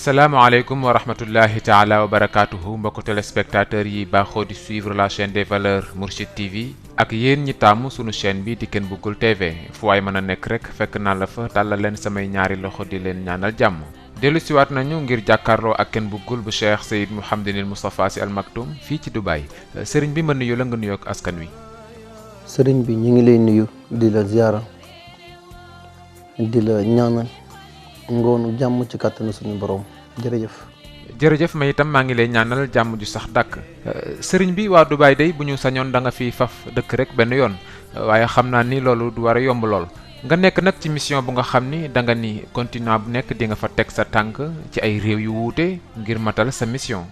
asalaamaaleykum wa rahmatullahi taala wa barakaatuhu mbokku téléspectateurs yi baaxoo di suivre la chaîne des valeurs Mourchid TV ak yéen ñi taamu sunu chaîne bi di Ken Bougoul TV fu waay mën a nekk rek fekk naa la fa tàllal leen samay ñaari loxo di leen ñaanal jàmm. dellu siwaat nañu ngir jàkkaarloo ak Ken Bougoul bu Cheikh Seyd Mouhamadinil Moustapha Sy Al Maktoum fii ci Dubaï sëriñ bi mën nuyu la nga nuyoog askan wi. sëriñ bi ñu ngi lay nuyu di la ziara di la ñaanal ngoonu jàmm ci kàttanu suñu borom jërëjëf. jërëjëf ma itam maa ngi lay ñaanal jàmm ju sax dàkk sëriñ bi waa Dubaï day bu ñu sañoon da nga fi faf dëkk rek benn yoon waaye xam naa ni loolu du war a yomb lool nga nekk nag ci mission bu nga xam ni da nga ni continent bu nekk di nga fa teg sa tànk ci ay réew yu wuute ngir matal sa mission.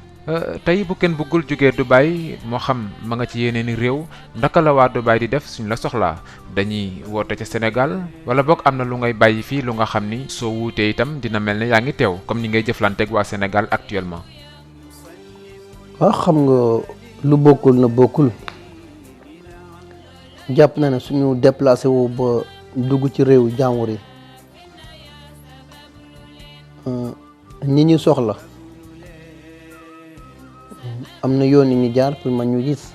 tey bu Ken Bougoul jógee Dubaï moo xam ma nga ci yeneeni réew ndaka la waa Dubaï di def suñ la soxlaa dañuy woote ca Sénégal wala boog am na lu ngay bàyyi fii lu nga xam ni soo wuutee itam dina mel ne yaa ngi teew comme ni ngay jëflanteeg waa Sénégal actuellement. waaw xam nga lu bokkul na bokkul jàpp na ne suñu déplacé wu ba dugg ci réew jàmbur yi ñi ñu soxla am na yoon yi ñu jaar pour man ñu gis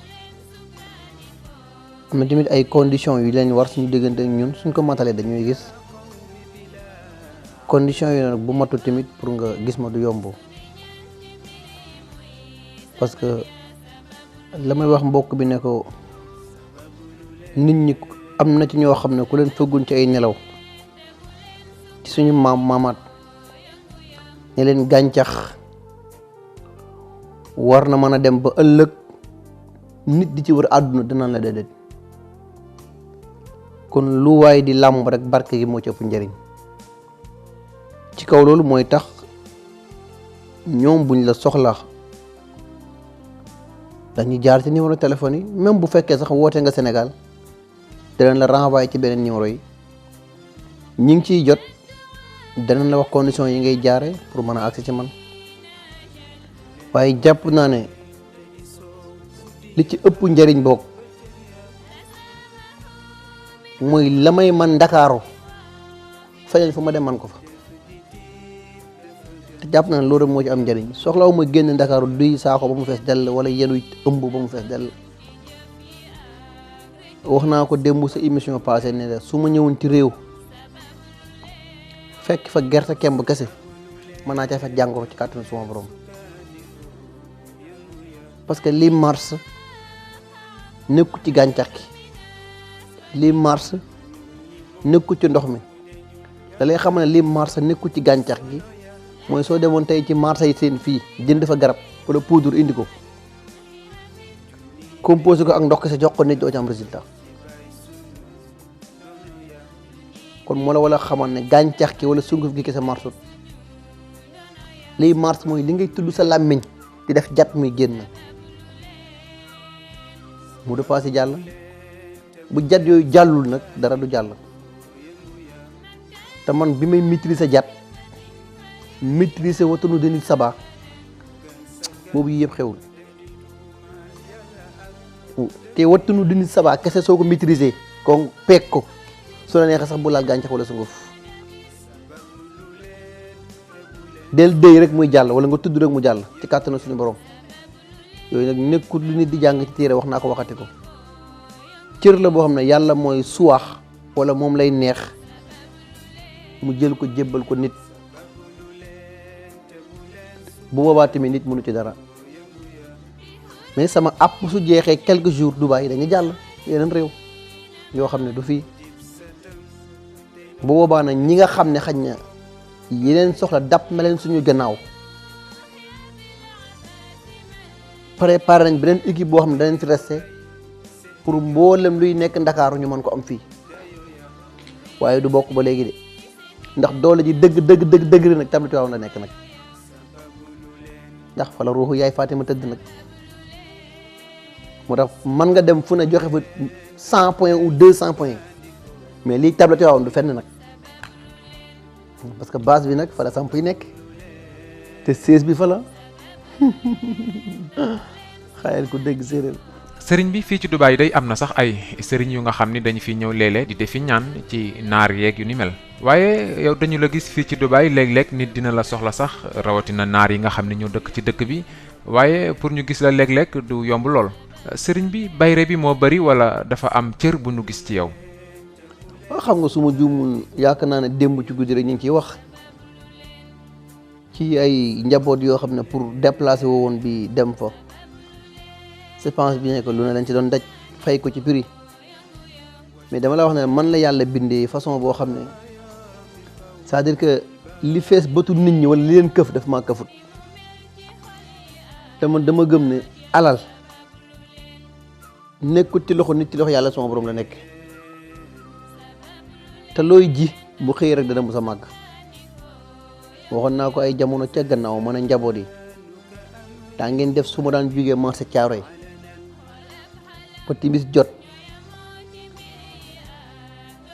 am na tamit ay conditions yu leen war suñu diggante ak ñun suñ ko matalee dañuy gis conditions yi nag bu matul tamit pour nga gis ma du yomb parce que la may wax mbokk bi ne ko nit ñi am na ci ñoo xam ne ku leen fëgguñ ci ay nelaw ci suñu maamaat ne leen gàncax war na mën a dem ba ëllëg nit di ci wër àdduna dinaan la déedéet kon lu waay di làmb rek barke gi moo ci ëpp njëriñ ci kaw loolu mooy tax ñoom buñ la soxla dañuy jaar ci numéro téléphone yi même bu fekkee sax woote nga Sénégal danañ la renvoyer ci beneen numéro yi ñi ngi ciy jot danañ la wax conditions yi ngay jaare pour mën a agsi ci man waaye jàpp naa ne li ci ëpp njëriñ boog mooy la may man Ndakaaru feneen fu ma dem man ko fa te jàpp naa ne loolu moo ci am njëriñ soxlawu ma génn Ndakaaru duy saako ba mu fees dell wala yenu ëmb ba mu fees dell wax naa ko démb sa émission passée ne la su ma ñëwoon ci réew fekk fa gerte kemb kese mën naa ca fekk jàngoro ci kàttanu suma borom parce que lii mars nekku ci gàncax gi lii mars nekku ci ndox mi da lay xam ne lii mars nekku ci gàncax gi mooy soo demoon tey ci marché yi seen fii jënd fa garab wala poudre indi ko composé ko ak ndox kese jox ko nit doo ci am résultat kon moo la wala xamal ne gàncax gi wala sunguf gi kese marsut lii mars mooy li ngay tudd sa làmmiñ di def jat muy génn mu defaasi jàll bu jat yooyu jàllul nag dara du jàll te man bi may maîtriser jat maîtriser watanu denit saba boobu yi yëpp xewul te watanu denit saba kese soo ko maîtriser kon peeg ko su la neexee sax bu laal gàncax wala sunguf del déy rek muy jàll wala nga tudd rek mu jàll ci kàttanu suñu borom yooyu nag nekkul lu nit di jàng ci téere wax naa ko waxati ko cër la boo xam ne yàlla mooy suwaax wala moom lay neex mu jël ko jébbal ko nit bu boobaa tamit nit mënu ci dara mais sama app su jeexee quelques jours Dubaï dañuy jàll yeneen réew yoo xam ne du fii bu boobaa nag ñi nga xam ne xañ na yeneen soxla dàpp na leen suñu gannaaw préparé nañ beneen équipe boo xam ne danañ fi resté pour mboolem luy nekk Ndakaaru ñu mën ko am fii waaye du bokk ba léegi de ndax doole ji dëgg nag tablet waaw la nekk nag ndax fa la ruuxu yaay Fatima tëdd nag moo tax mën nga dem fu ne joxe fa 100 points ou 200 points mais lii tablet waaw du fenn nag parce que base bi nag fa la samp yi nekk te siège bi fa la xayal ku dégg séeréer. sëriñ bi fii ci Dubaï day am na sax ay sëriñ yu nga xam ni dañu fi ñëw léeg-léeg di defi ñaan ci naar yeeg yu ni mel waaye yow dañu la gis fii ci Dubaï léeg-léeg nit dina la soxla sax rawatina naar yi nga xam ne ñoo dëkk ci dëkk bi waaye pour ñu gis la léeg-léeg du yomb lool sëriñ bi bayre bi moo bari wala dafa am cër bu ñu gis ci yow. waaw xam nga su ma juumul yaakaar naa ne démb ci guddi rek ñu ngi ciy wax ci ay njaboot yoo xam ne pour déplacer woo woon bi dem fa je pense bien que lu ne lañ ci doon daj fay ko ci prix mais dama la wax ne man la yàlla bindee façon boo xam ne c'est-à-dire que li fees bëtu nit ñi wala li leen këf daf maa këfut te man dama gëm ne alal nekkut ci loxo nit ci loxo yàlla sama borom la nekk te looy ji bu xëy rek dana mës a màgg waxoon naa ko ay jamono ca gannaaw mën a njaboot yi daa ngeen def su ma daan jógee marché Thiaroye ba timis jot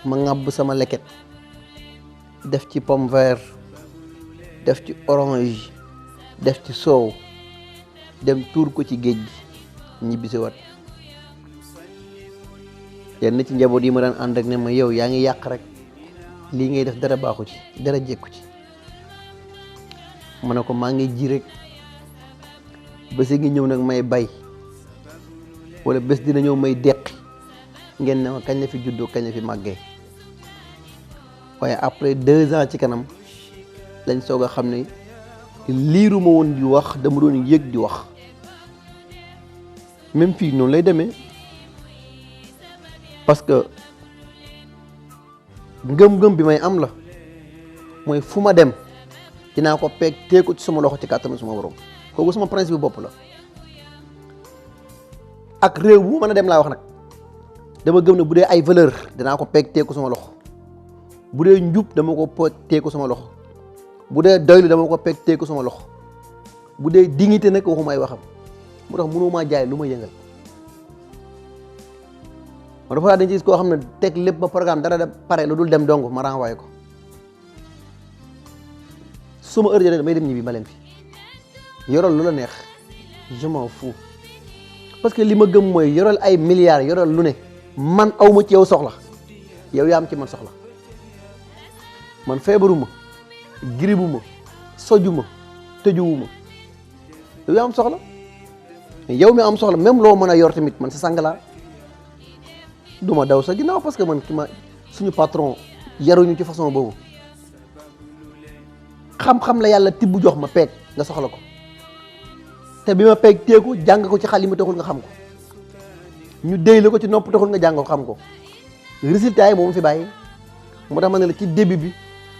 ma ŋàbb sama leket def ci pomme vert def ci orange def ci soow dem tuur ko ci géej gi ñibbisi wat yenn ci njaboot yi ma daan ànd ak ne ma yow yaa ngi yàq rek lii ngay def dara baaxu ci dara jekku ci ma ne ko maa ngi ji rek bés ngi ñëw nag may bay wala bés dina ñëw may deqi ngeen ne ma kañ la fi juddoo kañ la fi màggee waaye après 2 ans ci kanam lañ soog a xam ne liiru ma woon di wax dama doon yëg di wax même fii noonu lay demee parce que ngëm-ngëm bi may am la mooy fu ma dem dinaa ko peeg tee ko ci sama loxo ci kàttanu suma borom kooku sama principe bopp la ak réew bu mën a dem laa wax nag dama gëm ne bu dee ay valeur dinaa ko peeg tee ko sama loxo bu dee njub dama ko peeg tee ko sama loxo bu dee doylu dama ko peeg tee ko sama loxo bu dee dignité nag waxuma ay waxam mu tax mënoo maa jaay lu ma yëngal ma dafa laa dañ ci gis koo xam ne teg lépp ba programme dara da pare lu dul dem dong ma renvoyé ko suma heure jotee damay dem ñibbi ma leen fi yoral lu la neex je m'en fous parce que li ma gëm mooy yoral ay milliards yoral lu ne man awma ci yow soxla yow yaa am ci man soxla man feebaruma giribuma sojuma tëjuwuma yow yaa am soxla yow mi am soxla même loo mën a yor tamit man sa sang laa du ma daw sa ginnaaw parce que man ki ma suñu patron yaruñu ci façon boobu xam-xam la yàlla tibb jox ma peeg nga soxla ko te bi ma peeg teeku jàng ko ci xalima taxul nga xam ko ñu déy la ko ci nopp taxul nga jàng ko xam ko résultat yi moom fi bàyyi moo tax ma ne la ci début bi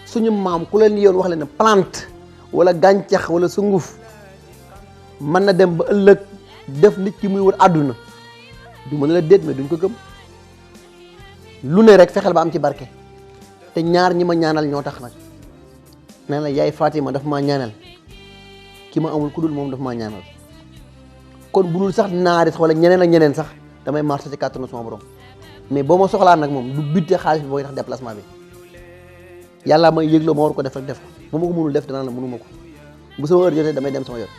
suñu maam ku leen yoon wax leen ne plante wala gàncax wala sunguf mën na dem ba ëllëg def nit ki muy wër àdduna du mën la déet mais duñ ko gëm lu ne rek fexeel ba am ci barke te ñaar ñi ma ñaanal ñoo tax nag nee na yaay Fatima daf maa ñaanal ki ma amul ku dul moom daf maa ñaanal kon bu dul sax naari sax wala ñeneen ak ñeneen sax damay marché ci kàttanu sama borom mais boo ma soxlaa nag moom du budde xaalis bi booy tax déplacement bi yàlla may yëgloo ma war ko def rek def ko bu ma ko mënul def danaa la mënuma ko bu sama heure jotee damay dem sama yoon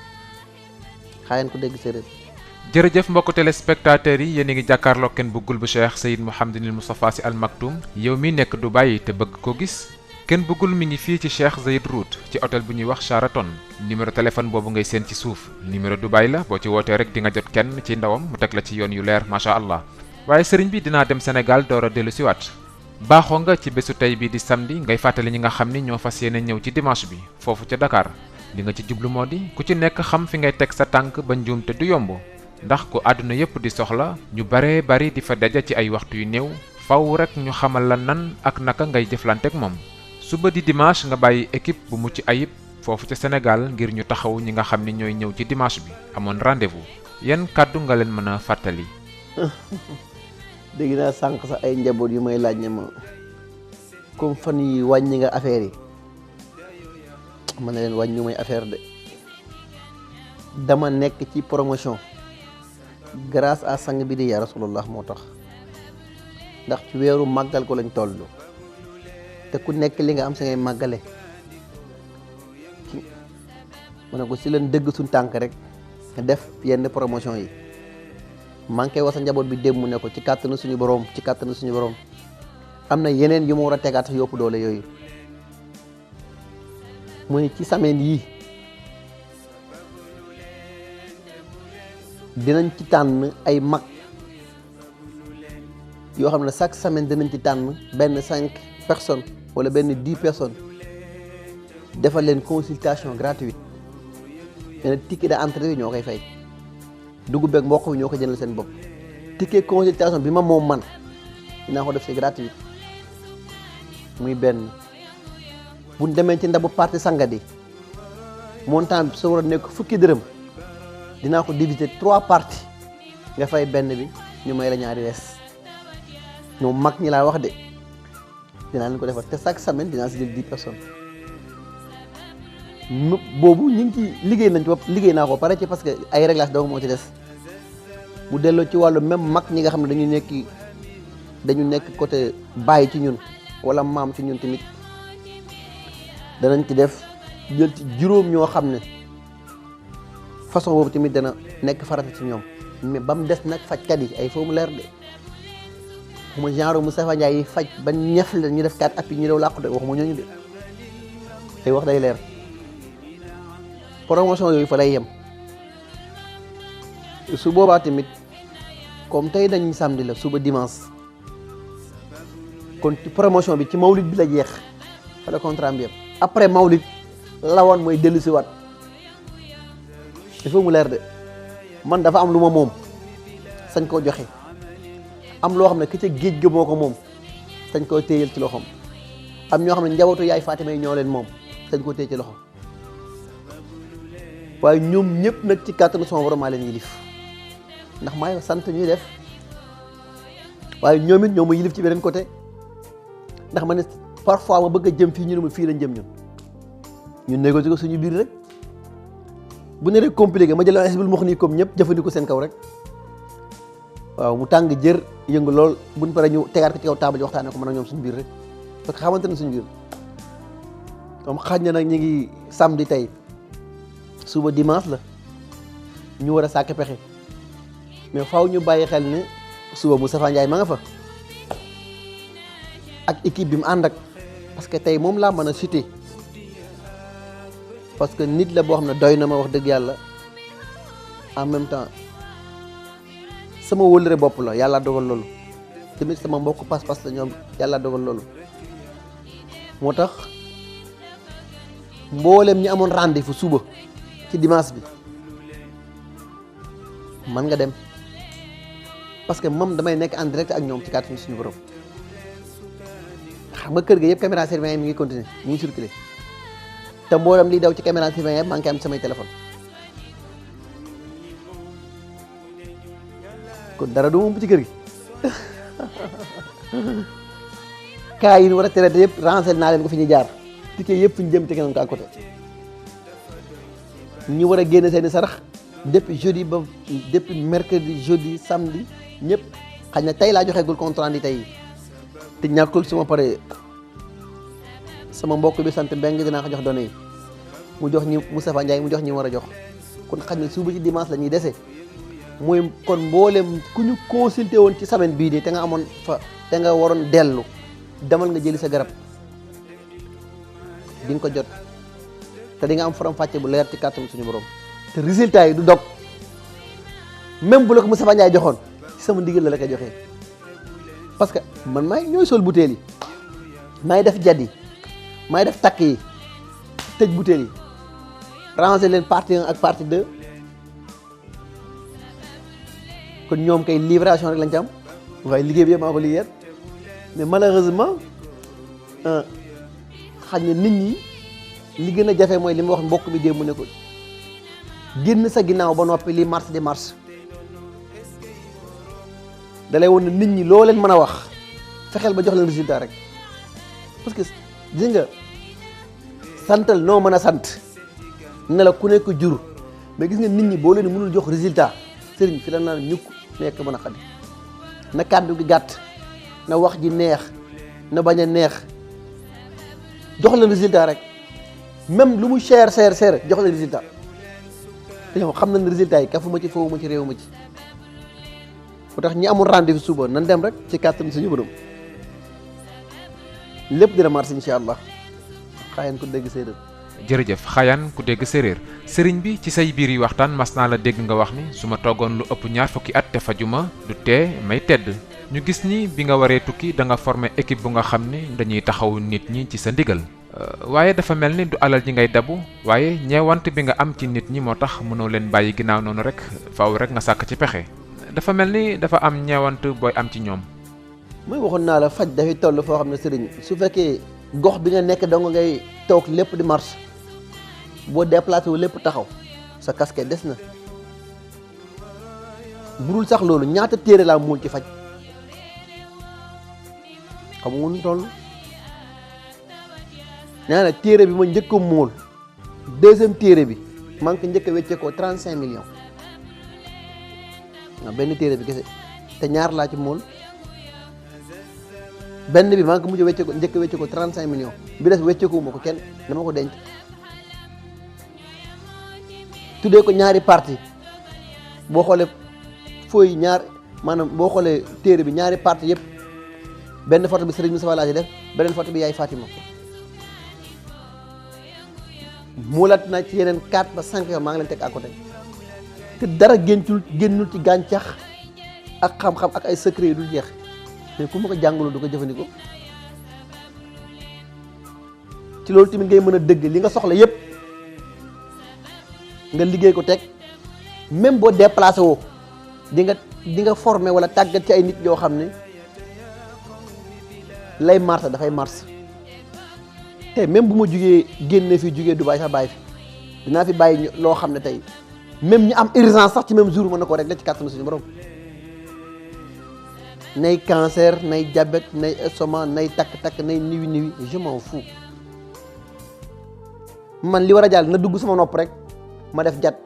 xaayeen ko dégg séeréer. jërëjëf mbokku téléspectateurs yi yéen a ngi jàkkaarloo kenn bëggul bu Cheikh Seyd Mouhamadinil Moustapha Sy Al Maktoum yow mi nekk Dubaï te bëgg ko gis kenn bëggul mi ngi fii ci Cheikh Zayed Route ci hôtel bu ñuy wax Sheraton numéro téléphone boobu ngay seen ci suuf numéro Dubaï la boo ci wootee rek di nga jot kenn ci ndawam mu teg la ci yoon yu leer macha allah waaye sëriñ bi dinaa dem Sénégal door a dellu siwaat baaxoo nga ci bésu tey bi di samedi ngay fàttali ñi nga xam ni ñoo fas yéene ñëw ci dimanche bi foofu ca Dakar li nga ci jublu moo di ku ci nekk xam fi ngay teg sa tànk ba njuum te du yomb ndax ku àdduna yépp di soxla ñu baree bari di fa daja ci ay waxtu yu néew faw rek ñu xamal la nan ak naka ngay jëflanteek moom suba di dimanche nga bàyyi équipe bu mucc ayib foofu ca Sénégal ngir ñu taxaw ñi nga xam ni ñooy ñëw ci dimanche bi amoon rendez-vous yan kàddu nga leen mën a fàttali. dégg naa sànq sax ay njaboot yu may laaj ne ma comme fan yi wàññi nga affaire yi ma ne leen wàññi may affaire de dama nekk ci promotion grâce à sang bi di ya rasulullah moo tax ndax ci weeru màggal ko lañ toll te ku nekk li nga am sa ngay màggale ma ne ko si leen dëgg suñ tànk rek def yenn promotion yi maa ngi koy wax sa njaboot bi démb ne ko ci kàttanu suñu borom am na yeneen yu ma war a tegaat sax yópp doole yooyu mooy ci semaine yii dinañ ci tànn ay mag yoo xam ne chaque semaine dinañ ci tànn benn 5 personnes wala benn 10 personnes defal leen consultation gratuite nee na ticket d'entrée bi ñoo koy fay dugub beeg mboq bi ñoo ko jëndal seen bopp ticket consultation bi ma moom man dinaa ko def ci gratuite muy benn buñ demee ci ndabu parti sangadi montant bi sa war a nekk fukki dërëm dinaa ko diviser 3 parties nga fay benn bi ñu may la ñaari des ñoom mag ñi laa wax de dinaa leen ko defar te chaque semaine dinaa si jël 10 personnes boobu ñu ngi ci liggéey nañ ci bopp liggéey naa ko pare ci parce que ay réglages dong moo ci des bu delloo ci wàllu même mag ñi nga xam ne dañu nekk côté bàyyi ci ñun wala maam ci ñun tamit danañ ci def jël ci juróom ñoo xam ne façon boobu tamit dana nekk farata ci ñoom mais ba mu des nag fajkat yi ay foo mu leer de waxuma genre Moustapha Ndiaye yi faj ba ñef la ñu def 4 appuis ñu dew làqu de waxuma ñooñu de ay wax day leer promotion yooyu fa lay yem su boobaa tamit comme tey dañ samedi la suba dimanche kon ci promotion bi ci mawlid bi la jeex fa la contrat bi yem après mawlid lawoon mooy dellu si waat il faut mu leer de man dafa am lu ma moom sañ koo joxe am loo xam ne ki ca géej ga moo ko moom sañ koo téyel ci loxoom am ñoo xam ne njabootu yaay Fatima yi ñoo leen moom sañ koo téye ci loxoom waaye ñoom ñëpp nag ci kàttanu sama borom maa leen yilif ndax maay sant ñuy def waaye ñoom it ñoo ma yilif ci beneen côté ndax ma ne parfois ma bëgg a jëm fii ñu ne ma fii lañ jëm ñun négocier ko suñu biir rek bu ne rek compliqué ma jël Hizbul Muxni comme ñëpp jëfandikoo seen kaw rek waaw mu tàng jër yëngu lool buñ pare ñu tegaat ko ci kaw taabal ji waxtaanee ko mën ak ñoom suñu biir rek parce que xamante ne suñu biir comme xaaj na nag ñu ngi samedi tey suba dimanche la ñu war a sàkk pexe mais faaw ñu bàyyi xel ne suba Moustapha Ndiaye ma nga fa ak équipe bi mu ànd ak parce que tey moom laa mën a citer parce que nit la boo xam ne doy na ma wax dëgg yàlla en même temps sama wëllëre bopp la yàlla dogal loolu tamit sama mbokk pas-pas la ñoom yàlla dogal loolu moo tax mboolem ñi amoon rendez-vous suba ci dimanche bi man nga dem parce que moom damay nekk en direct ak ñoom ci kàttanu suñu borom xam nga kër ga yëpp caméra surveillance yi mi ngi continuer mi ngi circuler te mboolem liy daw ci caméra surveillance yëpp maa ngi koy am samay téléphone kon dara du moom ci kër gi cas yi ñu war a traité yëpp renseigné naa leen ko fi ñuy jaar ticket yëpp fi ñu jëm tege nañ ko à côté ñu war a génne seeni sarax depuis jeudi ba depuis mercredi jeudi samedi ñëpp xëy na tey laa joxeegul compte rendu tey te ñàkkul su ma paree sama mbokk bi sant Mbengue dinaa ko jox données yi mu jox ñi Moustapha Ndiaye mu jox ñi war a jox kon xam ne suba ci dimanche la ñuy dese mooy kon mboolem ku ñu consulté woon ci semaine bii nii te nga amoon fa te nga waroon dellu demal nga jëli sa garab di nga ko jot te di nga am faram fàcce bu leer ci kàttan suñu borom te résultat yi du dog même bu la ko Moustapha Ndiaye joxoon ci sama ndigal la koy joxee parce que man maay ñooy sol butéel yi maay def jad yi maay def takk yi tëj butéel yi ranger leen partie 1 ak partie 2 kon ñoom kay livraison rek lañ ci am waaye liggéey bi yëpp maa ko liggéeyal mais malheureusement xañ na nit ñi li gën a jafe mooy li ma wax mbokk mi démb ne ko génn sa ginnaaw ba noppi li mars di mars dalay woon ne nit ñi loo leen mën a wax fexeel ba jox leen résultat rek parce que gis nga santal noo mën a sant ne la ku nekk jur mais gis nga nit ñi boo leen mënul jox résultat sëriñ fi la naan ñukk nekk mën a xadi na kàddu gi gàtt na wax ji neex na bañ a neex jox leen résultat rek même lu mu cher jox leen résultat te ñoom xam nañ ne résultat yi kafu ma ci foofu ma ci réew ma ci moo tax ñi amul rendez-vous suba nan dem rek ci kàttan suñu borom lépp dina marché incha allah xaayeen ko dégg séeréer jërëjëf xayaan ku dégg séréer sëriñ bi ci say biir yi waxtaan mas naa la dégg nga wax ni su ma toogoon lu ëpp ñaar fukki at te fajuma du tee may tedd ñu gis ni bi nga waree tukki da nga formé équipe bu nga xam ne dañuy taxaw nit ñi ci sa ndigal waaye dafa mel ni du alal ji ngay dabu waaye ñeewant bi nga am ci nit ñi moo tax mënoo leen bàyyi ginnaaw noonu rek faaw rek nga sàkk ci pexe dafa mel ni dafa am ñeewant booy am ci ñoom. mooy waxoon naa la faj dafay toll foo xam ne sëriñ su fekkee gox bi nga nekk dong ngay toog lépp di marche boo déplacé wu lépp taxaw sa casquette des na burul sax loolu ñaata téere laa muul ci faj xam nga nu toll nee na téere bi ma njëkk a muul deuxième téere bi maa ngi ko njëkk a wéccee ko 35 millions waaw benn téere bi kese te ñaar laa ci muul benn bi maa ngi ko mujj wéccee ko njëkk a wéccee ko 35 millions bi des wécceeku ma ko kenn dama ko denc tuddee ko ñaari partie boo xoolee fooy ñaar maanaam boo xoolee téere bi ñaari partie yëpp benn photo bi Serigne Moustapha laa ci def beneen photo bi yaay Fatima muulaat naa ci yeneen 4 ba 5 yoon maa ngi leen teg à côté te dara génnul ci gàncax ak xam-xam ak ay secret yu dul jeex mais ku ma ko jàngaloo du ko jëfandikoo ci loolu tamit ngay mën a dëgg li nga soxla yépp nga liggéey ko teg même boo déplacé woo di nga formé wala tàggat ci ay nit yoo xam ne lay mars dafay mars te même bu ma jugee génne fi jugee Dubaï sax bàyyi fi dinaa fi bàyyi loo xam ne tey même ñu am urgence sax ci même jour mën na ko rek la ci kàttanu suñu borom nay cancer nay diabète nay estomac nay takk-takk nay niwi je m'en fous man li war a jàll na dugg sama nopp rek ma def jat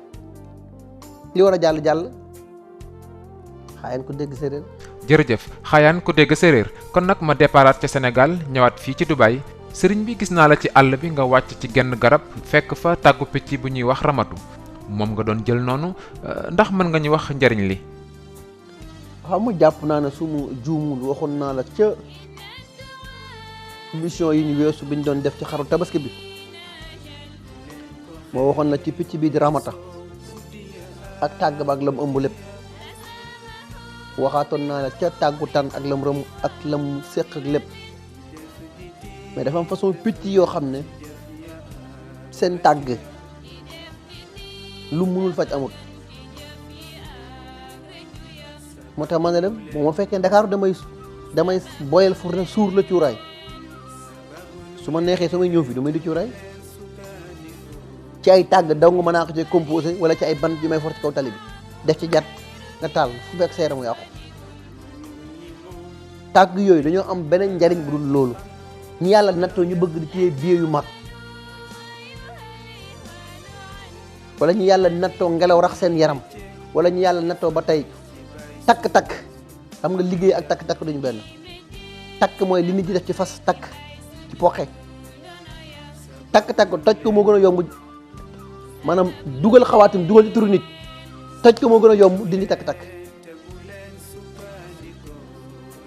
li war a jàll xaayaan ko dégg séeréer. jërëjëf xaayaan ko dégg séeréer kon nag ma déparaat ca Sénégal ñëwaat fii ci Dubaï sëriñ bi gis naa la ci àll bi nga wàcc ci genn garab fekk fa tàggu picc bu ñuy wax ramatu moom nga doon jël noonu ndax mën nga ñu wax njariñ li. xam nga jàpp naa ne su mu juumul waxoon naa la ca émission yi ñu weesu bi ñu doon def ci xaru tabaski bi moo waxoon na ci picc bii di ramata ak tàgg ba ak lam ëmb lépp waxaatoon naa la ca tàggu tan ak lam rëm ak lam séq ak lépp mais dafa am façon picc yoo xam ne seen tàgg lu mënul faj amut moo tax ma ne dem moo ma fekkee Dakar damay boyal fourne suur la cuuraay su ma neexee samay ñëw fi damay di cuuraay ci ay tàgg daw nga mën naa ko ci composé wala ci ay bant yu may for ci kaw tali bi def ci jat nga taal fu fekk sa yaramu yàqu tàgg yooyu dañoo am beneen njariñ bu dul loolu ñu yàlla nattoo ñu bëgg di téye biir yu mag wala ñu yàlla nattoo ngelaw rax seen yaram wala ñu yàlla nattoo ba tey takk-takk xam nga liggéey ak takk-takk duñu benn takk mooy li nit ñi def ci fas takk ci poxe takk-takk toj ko moo gën a yomb maanaam dugal xawaatim dugal ci turu nit toj ko moo gën a yomb dindi takk-takk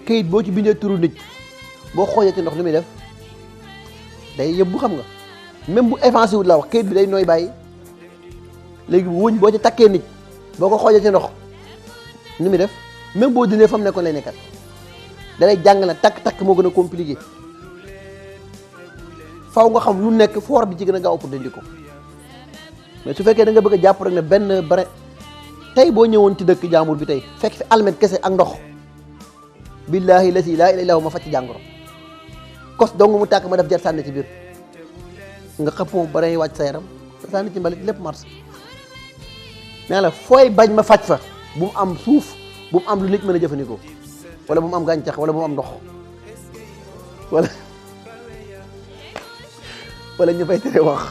kayit boo ci bindee turu nit boo xoojee ci ndox li muy def day yëbbu xam nga même bu avancé wut la wax kayit bi day nooy bàyyi léegi bu wëñ boo ci takkee nit boo ko xoojee ci ndox ni muy def même boo dindee fa mu nekkoon lay nekkat da lay jàng na takk-takk moo gën a compliqué faw nga xam lu nekk foor bi ci gën a gaaw pour dindi ko mais su fekkee da nga bëgg a jàpp rek ne benn bare tey boo ñëwoon ci dëkk jàmbur bi tey fekk fi almet kese ak ndox billaahi la si laa ilaaha illallaa ma faj ci jàngoro kos dong mu tàkk ma def jar sànni ci biir nga xëppoo bare yi wàcc sa yaram sànni ci mbalit lépp mars nee la fooy bañ ma faj fa bu mu am suuf bu mu am lu nit mën a jëfandikoo wala bu mu am gàncax wala bu mu am ndox wala ñu fay tere wax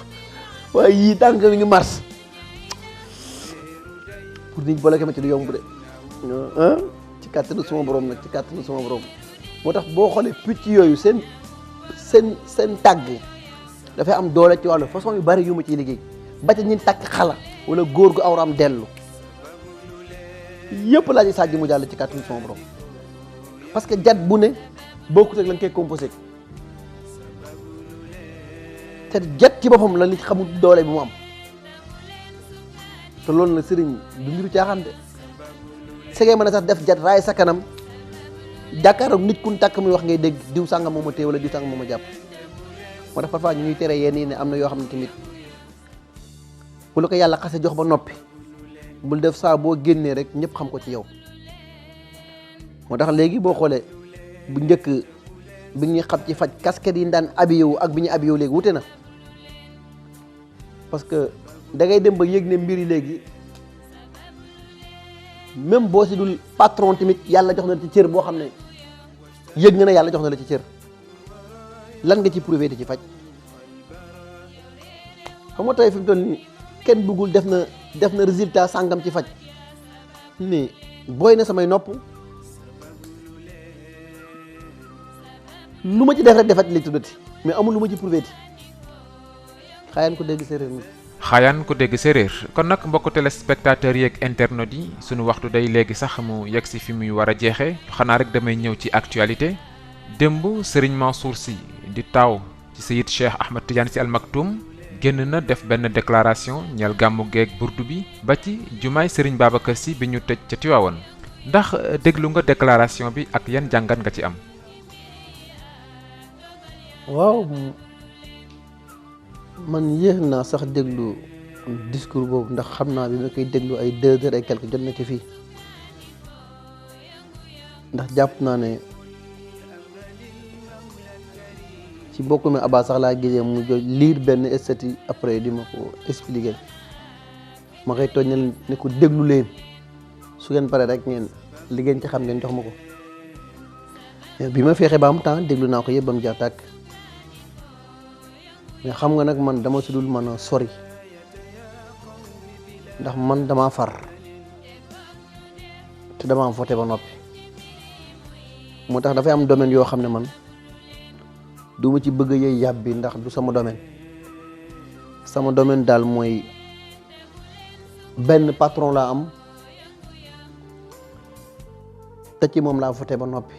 waaye yii tànk mi ngi mars pour nit bloqué ma ci du yomb de ci kàttanu suma borom nag ci kàttanu suma borom moo tax boo xoolee picc yooyu seen tàgg dafay am doole ci wàllu façon yu bari yu ma ciy liggéey ba ca ñi takk xala wala góor gu awraam dellu yëpp laa ci sàjj mu jàll ci kàttanu suma borom parce que jat bu ne bokkut ak la nga koy composé ndeket jet ci boppam la nit xamul doole bi mu am te loolu nag sëriñ du mbiru caaxaan de segee mën a sax def jet raay sa kanam jàkkaaroog nit kun tàkk muy wax ngay dégg diw sàngam moo ma téye wala diw sàngam moo ma jàpp moo tax parfois ñu ñuy tere yenn yi ne am na yoo xam ne tamit bu la ko yàlla xase jox ba noppi bul def saa boo génnee rek ñëpp xam ko ci yow moo tax léegi boo xoolee bu njëkk bi ñuy xam ci faj casquette yi daan habillé wu ak bi ñu habillé wu léegi wute na parce que da ngay dem ba yëg ne mbir yi léegi même boo si dul patron tamit yàlla jox na la ci cër boo xam ne yëg nga ne yàlla jox na la ci cër lan nga ci prouvé di ci faj xam nga tey fi mu toll nii kenn bëggul def na résultat sàngam ci faj ni booy na samay nopp lu ma ci def rek defat li tuddati mais amul lu ma ci prouvé ti xaayaan ko dégg séeréer mi xaayaan ko dégg séeréer kon nag mbokk téléspectateurs yeeg internautes yi sunu waxtu day léegi sax mu yegg si fi muy war a jeexee xanaa rek damay ñëw ci actualité démb Serigne Mansour Sy di taaw ci Seyid Cheikh Ahmed Tidiane Sy Al Maktoum génn na def benn déclaration ñeel gàmmu geeg burdu bi ba ci jumaay Serigne Babacar Sy bi ñu tëj ca Tiwaawan ndax déglu nga déclaration bi ak yan jàngat nga ci am. waaw man yéex naa sax déglu discours boobu ndax xam naa bi ma koy déglu ay 2 heures et quelque jot na ci fii ndax jàpp naa ne ci mbokk mi Abba sax laa gisee mu lire benn statut après di ma ko expliquer ma koy tooñ ne ko déglu leen su ngeen pare rek ngeen li ngeen ci xam ngeen jox ma ko bi ma feexee ba am temps déglu naa ko yëpp ba mu jeex tàkk mais xam nga nag man dama si dul mën a sori ndax man dama far te dama am voté ba noppi moo tax dafay am domaine yoo xam ne man du ma ci bëgg a yëy yàbbi ndax du sama domaine daal mooy benn patron laa am te ci moom laa voté ba noppi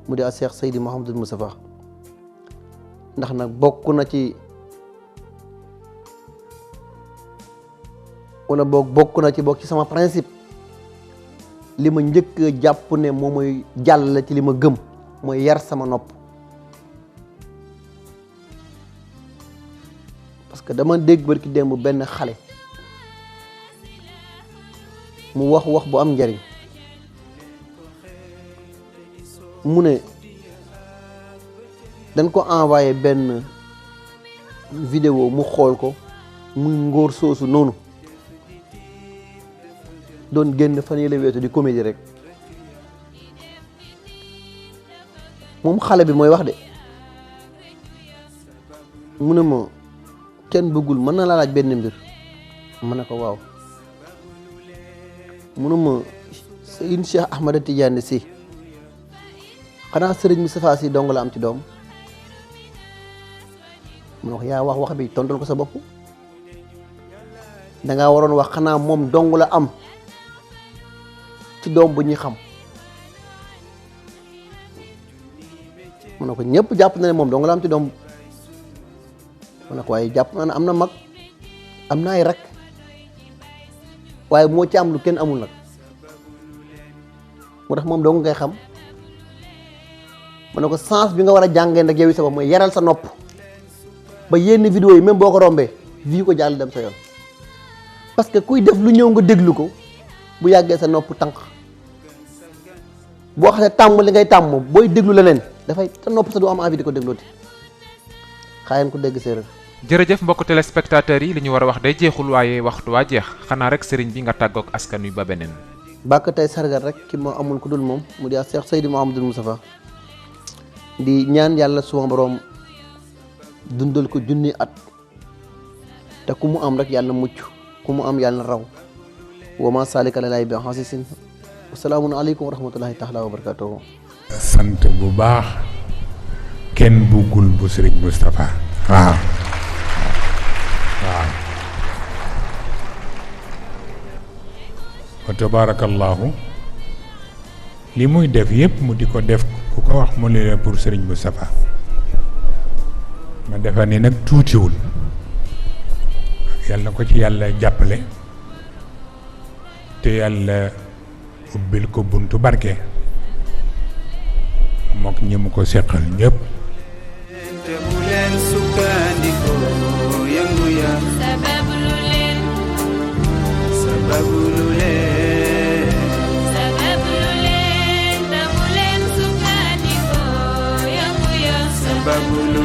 mu di a Cheikh Seydi Mouhamadou Moustapha ndax nag bokk na ci wala bokk na ci sama principe li ma njëkk a jàpp ne moom mooy jàll ci li ma gëm mooy yar sama nopp parce que dama dégg barki démb benn xale mu wax bu am njariñ mu ne dañ ko envoyé benn vidéo mu xool ko muy ngóor soosu noonu doon génn fan yële weetu di comédie rek moom xale bi mooy wax de mu ne ma kenn bëggul mën na laa laaj benn mbir ma ne ko waaw mu ne ma Seydi Cheikh Ahmed Tidiane Sy xanaa Serigne Moustapha Sy dong la am ci doom mu ne ko yaa wax bi tontal ko sa bopp dangaa waroon wax xanaa moom dong la am ci doom bu ñuy xam mu ne ko ñëpp jàpp na ne moom dong la am ci doom mu ne ko waaye jàpp na ne am na mag am na ay rak waaye moo ci am lu kenn amul nag moo tax moom dong ngay xam mu ne ko sens bi nga war a jàngee nag yow yi sa bopp mooy yaral sa nopp ba yenn vidéo yi même boo ko rombee vi ko jàll dem sa yoon parce que kuy def lu ñëw nga déglu ko bu yàggee sa nopp tànk boo xam ne tàmm li ngay tàmm booy déglu leneen dafay sa nopp sa du am envie di ko déglooti xaayaan ko dégg séeréer. jërëjëf mbokk téléspectateurs yi li ñu war a wax day jeexul waaye waxtu waa jeex xanaa rek sëriñ bi nga tàggoog askan wi ba beneen. bàkk tey sargal rek ki moo amul ku dul moom mu di Cheikh Seydi Mouhamadou Moustapha di ñaan yàlla suma borom dundal ko junni at te ku mu am rek yàlla mucc ku mu am yàlla raw wa ma salika lalay bi xasisin wasalaamun aleykum wa rahmatullahi taala wa barakatuhu. sant bu baax kenn buggul bu sëriñ Moustapha waaw wa tabarakallahu li muy def yépp mu di ko def ku ko wax mu ne pour sëriñ Moustapha ma defa ni nag tuutiwul yàlla na ko ci yàlla jàppale te yàlla ubbil ko buntu barke mook ñi mu ko seqal ñëpp te bu leen sukkandiko yëngu ya sababu lu leen te bu leen sukkandiko yëngu ya sababu lu